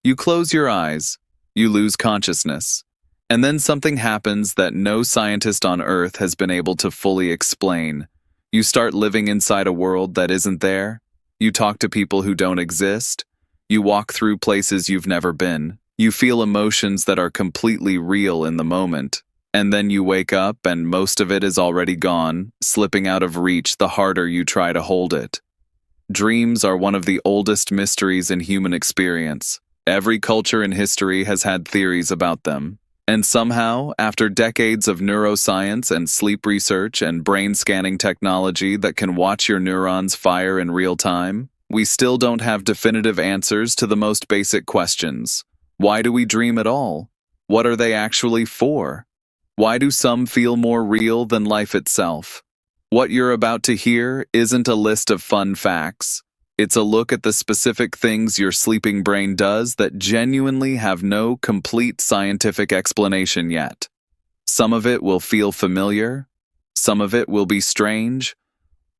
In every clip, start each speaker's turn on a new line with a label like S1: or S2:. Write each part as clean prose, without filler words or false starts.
S1: You close your eyes, you lose consciousness, and then something happens that no scientist on Earth has been able to fully explain. You start living inside a world that isn't there. You talk to people who don't exist. You walk through places you've never been. You feel emotions that are completely real in the moment. And then you wake up and most of it is already gone, slipping out of reach the harder you try to hold it. Dreams are one of the oldest mysteries in human experience. Every culture in history has had theories about them. And somehow, after decades of neuroscience and sleep research and brain scanning technology that can watch your neurons fire in real time, we still don't have definitive answers to the most basic questions. Why do we dream at all? What are they actually for? Why do some feel more real than life itself? What you're about to hear isn't a list of fun facts. It's a look at the specific things your sleeping brain does that genuinely have no complete scientific explanation yet. Some of it will feel familiar, some of it will be strange,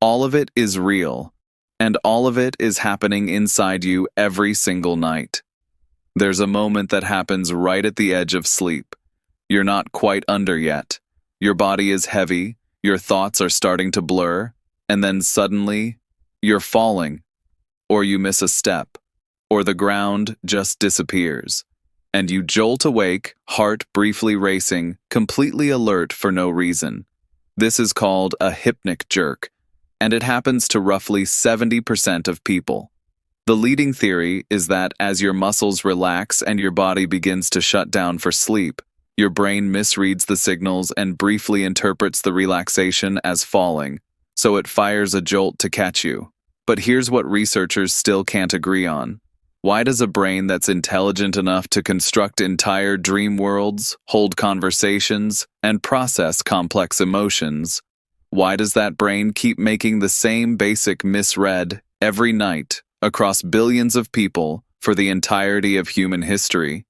S1: all of it is real, and all of it is happening inside you every single night. There's a moment that happens right at the edge of sleep. You're not quite under yet. Your body is heavy, your thoughts are starting to blur, and then suddenly, you're falling. Or you miss a step, or the ground just disappears, and you jolt awake, heart briefly racing, completely alert for no reason. This is called a hypnic jerk, and it happens to roughly 70% of people. The leading theory is that as your muscles relax and your body begins to shut down for sleep, your brain misreads the signals and briefly interprets the relaxation as falling, so it fires a jolt to catch you. But here's what researchers still can't agree on. Why does a brain that's intelligent enough to construct entire dream worlds, hold conversations, and process complex emotions, why does that brain keep making the same basic misread every night across billions of people for the entirety of human history?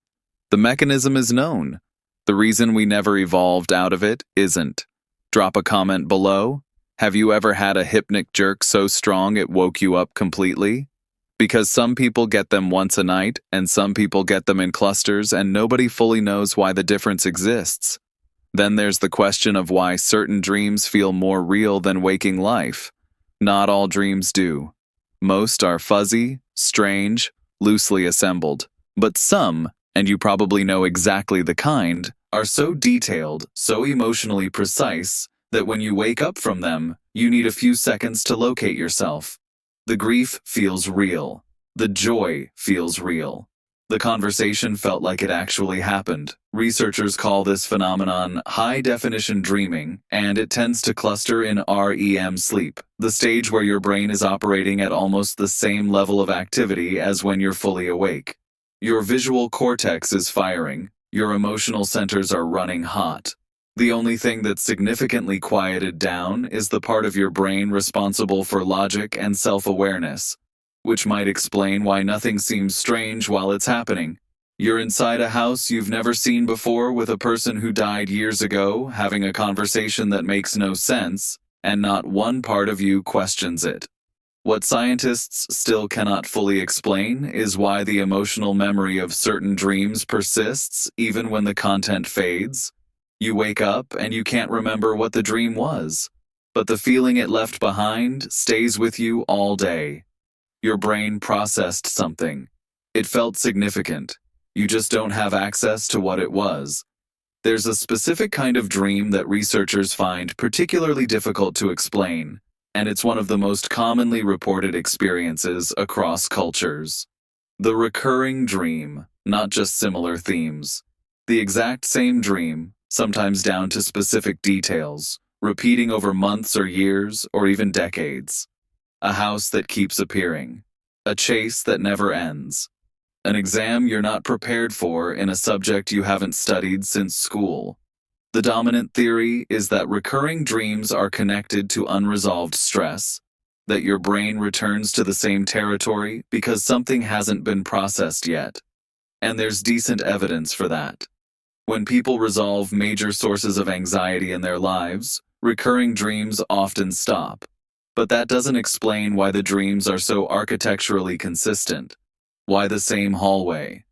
S1: The mechanism is known. The reason we never evolved out of it isn't. Drop a comment below. Have you ever had a hypnic jerk so strong it woke you up completely? Because some people get them once a night, and some people get them in clusters, and nobody fully knows why the difference exists. Then there's the question of why certain dreams feel more real than waking life. Not all dreams do. Most are fuzzy, strange, loosely assembled. But some, and you probably know exactly the kind, are so detailed, so emotionally precise, that when you wake up from them, you need a few seconds to locate yourself. The grief feels real. The joy feels real. The conversation felt like it actually happened. Researchers call this phenomenon high-definition dreaming, and it tends to cluster in REM sleep, the stage where your brain is operating at almost the same level of activity as when you're fully awake. Your visual cortex is firing. Your emotional centers are running hot. The only thing that's significantly quieted down is the part of your brain responsible for logic and self-awareness, which might explain why nothing seems strange while it's happening. You're inside a house you've never seen before with a person who died years ago, having a conversation that makes no sense, and not one part of you questions it. What scientists still cannot fully explain is why the emotional memory of certain dreams persists even when the content fades. You wake up and you can't remember what the dream was, but the feeling it left behind stays with you all day. Your brain processed something. It felt significant. You just don't have access to what it was. There's a specific kind of dream that researchers find particularly difficult to explain, and it's one of the most commonly reported experiences across cultures. The recurring dream, not just similar themes. The exact same dream, sometimes down to specific details, repeating over months or years or even decades. A house that keeps appearing. A chase that never ends. An exam you're not prepared for in a subject you haven't studied since school. The dominant theory is that recurring dreams are connected to unresolved stress, that your brain returns to the same territory because something hasn't been processed yet. And there's decent evidence for that. When people resolve major sources of anxiety in their lives, recurring dreams often stop. But that doesn't explain why the dreams are so architecturally consistent. Why the same hallway?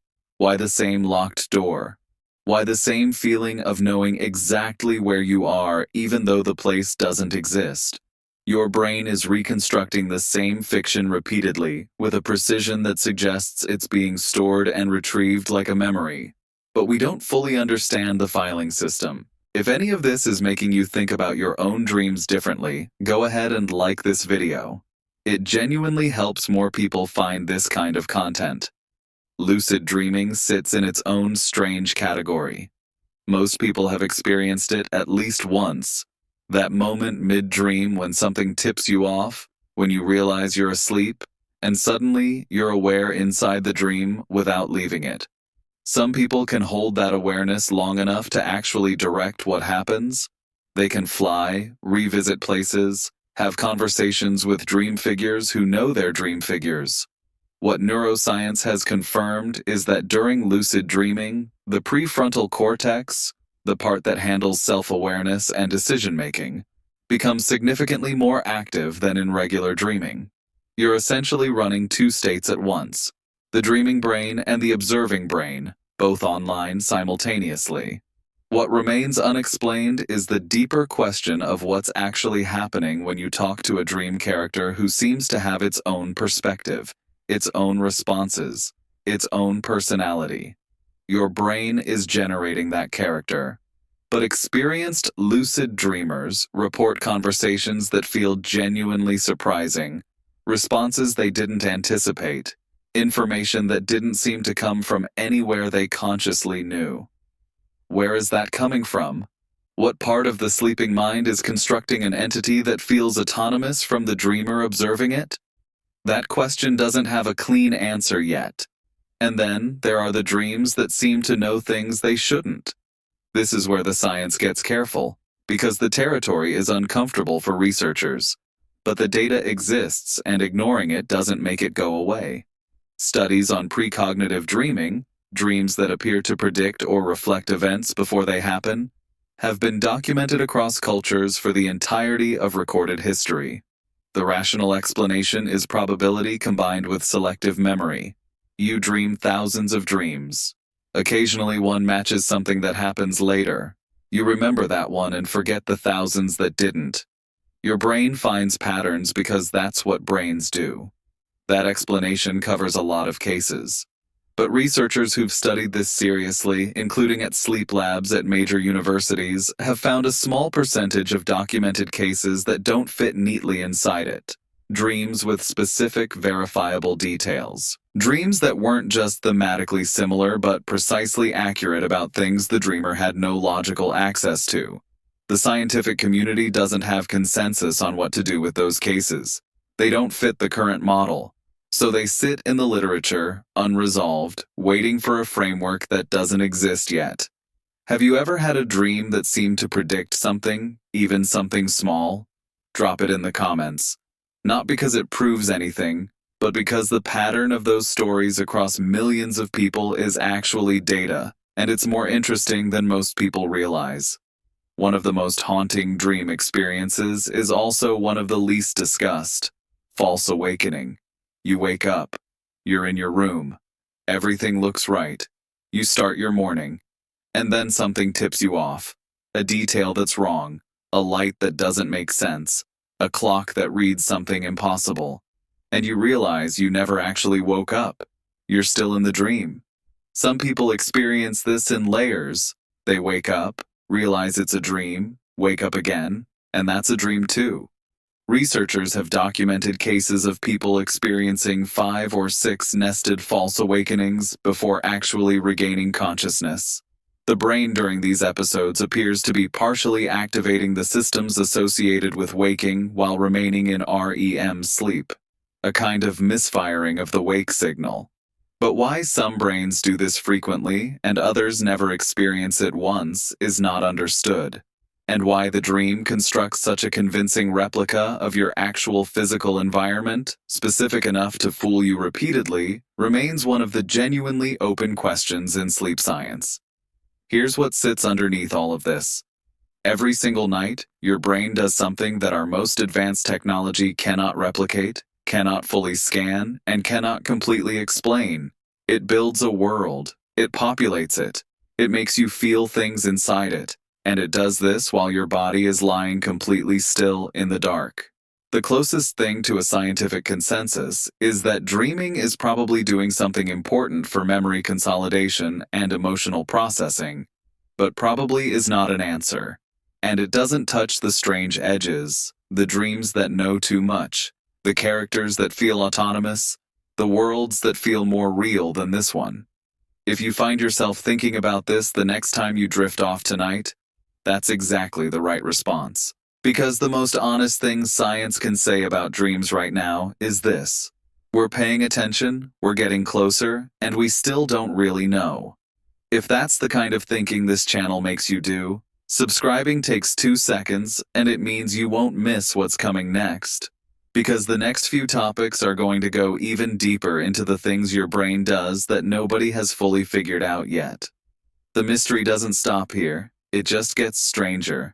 S1: Why the same locked door? Why the same feeling of knowing exactly where you are even though the place doesn't exist? Your brain is reconstructing the same fiction repeatedly with a precision that suggests it's being stored and retrieved like a memory. But we don't fully understand the filing system. If any of this is making you think about your own dreams differently, go ahead and like this video. It genuinely helps more people find this kind of content. Lucid dreaming sits in its own strange category. Most people have experienced it at least once. That moment mid-dream when something tips you off, when you realize you're asleep, and suddenly you're aware inside the dream without leaving it. Some people can hold that awareness long enough to actually direct what happens. They can fly, revisit places, have conversations with dream figures who know their dream figures. What neuroscience has confirmed is that during lucid dreaming, the prefrontal cortex, the part that handles self-awareness and decision-making, becomes significantly more active than in regular dreaming. You're essentially running two states at once, the dreaming brain and the observing brain, both online simultaneously. What remains unexplained is the deeper question of what's actually happening when you talk to a dream character who seems to have its own perspective, its own responses, its own personality. Your brain is generating that character. But experienced lucid dreamers report conversations that feel genuinely surprising, responses they didn't anticipate, information that didn't seem to come from anywhere they consciously knew. Where is that coming from? What part of the sleeping mind is constructing an entity that feels autonomous from the dreamer observing it? That question doesn't have a clean answer yet. And then there are the dreams that seem to know things they shouldn't. This is where the science gets careful, because the territory is uncomfortable for researchers. But the data exists, and ignoring it doesn't make it go away. Studies on precognitive dreaming, dreams that appear to predict or reflect events before they happen, have been documented across cultures for the entirety of recorded history. The rational explanation is probability combined with selective memory. You dream thousands of dreams. Occasionally one matches something that happens later. You remember that one and forget the thousands that didn't. Your brain finds patterns because that's what brains do. That explanation covers a lot of cases. But researchers who've studied this seriously, including at sleep labs at major universities, have found a small percentage of documented cases that don't fit neatly inside it. Dreams with specific, verifiable details. Dreams that weren't just thematically similar but precisely accurate about things the dreamer had no logical access to. The scientific community doesn't have consensus on what to do with those cases. They don't fit the current model. So they sit in the literature, unresolved, waiting for a framework that doesn't exist yet. Have you ever had a dream that seemed to predict something, even something small? Drop it in the comments. Not because it proves anything, but because the pattern of those stories across millions of people is actually data, and it's more interesting than most people realize. One of the most haunting dream experiences is also one of the least discussed: false awakening. You wake up. You're in your room. Everything looks right. You start your morning. And then something tips you off. A detail that's wrong. A light that doesn't make sense. A clock that reads something impossible. And you realize you never actually woke up. You're still in the dream. Some people experience this in layers. They wake up, realize it's a dream, wake up again, and that's a dream too. Researchers have documented cases of people experiencing 5 or 6 nested false awakenings before actually regaining consciousness. The brain during these episodes appears to be partially activating the systems associated with waking while remaining in REM sleep, a kind of misfiring of the wake signal. But why some brains do this frequently and others never experience it once is not understood. And why the dream constructs such a convincing replica of your actual physical environment, specific enough to fool you repeatedly, remains one of the genuinely open questions in sleep science. Here's what sits underneath all of this. Every single night, your brain does something that our most advanced technology cannot replicate, cannot fully scan, and cannot completely explain. It builds a world, It populates it. It makes you feel things inside it, and it does this while your body is lying completely still in the dark. The closest thing to a scientific consensus is that dreaming is probably doing something important for memory consolidation and emotional processing, but probably is not an answer. And it doesn't touch the strange edges, the dreams that know too much, the characters that feel autonomous, the worlds that feel more real than this one. If you find yourself thinking about this the next time you drift off tonight, that's exactly the right response. Because the most honest thing science can say about dreams right now is this: we're paying attention, we're getting closer, and we still don't really know. If that's the kind of thinking this channel makes you do, subscribing takes 2 seconds and it means you won't miss what's coming next. Because the next few topics are going to go even deeper into the things your brain does that nobody has fully figured out yet. The mystery doesn't stop here, it just gets stranger.